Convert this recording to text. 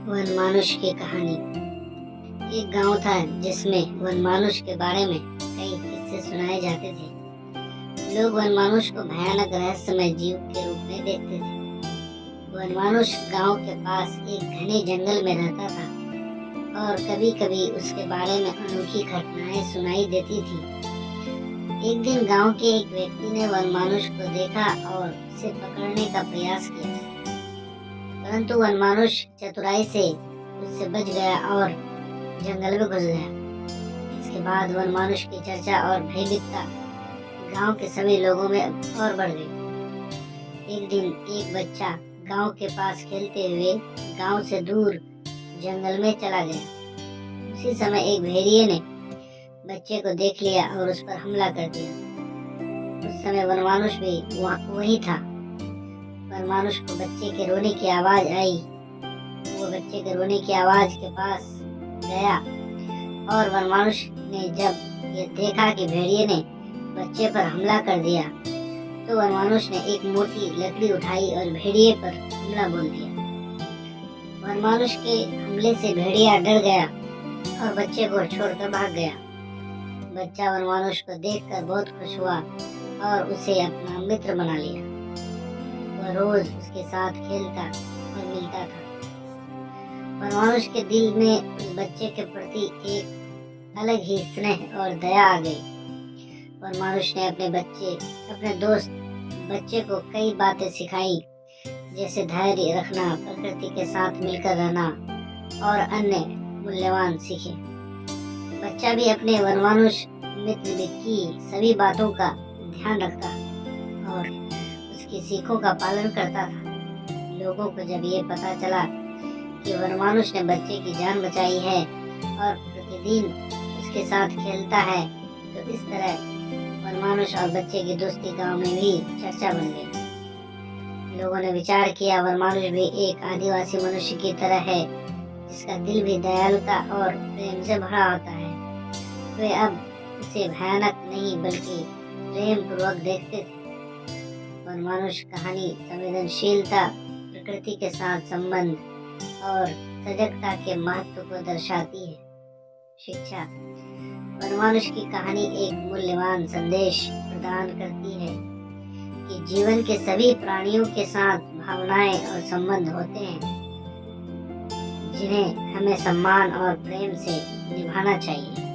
वनमानुष की कहानी। एक गांव था जिसमें वनमानुष के बारे में कई किस्से सुनाए जाते थे। लोग वनमानुष को भयानक रहस्यमय जीव के रूप में देखते थे। वनमानुष गांव के पास एक घने जंगल में रहता था और कभी कभी उसके बारे में अनोखी घटनाएं सुनाई देती थी। एक दिन गांव के एक व्यक्ति ने वनमानुष को देखा और उसे पकड़ने का प्रयास किया, परंतु वनमानुष चतुराई से उससे बच गया और जंगल में घुस गया। इसके बाद वनमानुष की चर्चा और भयभीतता गांव के सभी लोगों में और बढ़ गई। एक दिन एक बच्चा गांव के पास खेलते हुए गांव से दूर जंगल में चला गया। उसी समय एक भेड़िए ने बच्चे को देख लिया और उस पर हमला कर दिया। उस समय वनमानुष भी वही था। वनमानुष को बच्चे के रोने की आवाज आई। वो बच्चे के रोने की आवाज के पास गया और वनमानुष ने जब ये देखा कि भेड़िए ने बच्चे पर हमला कर दिया, तो वनमानुष ने एक मोटी लकड़ी उठाई और भेड़िए पर हमला बोल दिया। वनमानुष के हमले से भेड़िया डर गया और बच्चे को छोड़कर भाग गया। बच्चा वनमानुष को देखकर बहुत खुश हुआ और उसे अपना मित्र बना लिया। वह रोज उसके साथ खेलता और मिलता था। वनमानुष के दिल में उस बच्चे के प्रति एक अलग ही स्नेह और दया आ गई। वनमानुष ने अपने दोस्त बच्चे को कई बातें सिखाई, जैसे धैर्य रखना, प्रकृति के साथ मिलकर रहना और अन्य मूल्यवान सीखे। बच्चा भी अपने वनमानुष मित्र की सभी बातों का ध्यान रखता और उसकी सीखों का पालन करता था। लोगों को जब ये पता चला कि वनमानुष ने बच्चे की जान बचाई है और प्रतिदिन उसके साथ खेलता है, तो इस तरह वनमानुष और बच्चे की दोस्ती गांव में भी चर्चा बन गई। लोगों ने विचार किया, वनमानुष भी एक आदिवासी मनुष्य की तरह है, जिसका दिल भी दयालुता और प्रेम से भरा होता है। वे अब उसे भयानक नहीं बल्कि प्रेम पूर्वक देखते थे। वनमानुष कहानी संवेदनशीलता, प्रकृति के साथ संबंध और सजगता के महत्व को दर्शाती है। शिक्षा। वनमानुष की कहानी एक मूल्यवान संदेश प्रदान करती है कि जीवन के सभी प्राणियों के साथ भावनाएं और संबंध होते हैं, जिन्हें हमें सम्मान और प्रेम से निभाना चाहिए।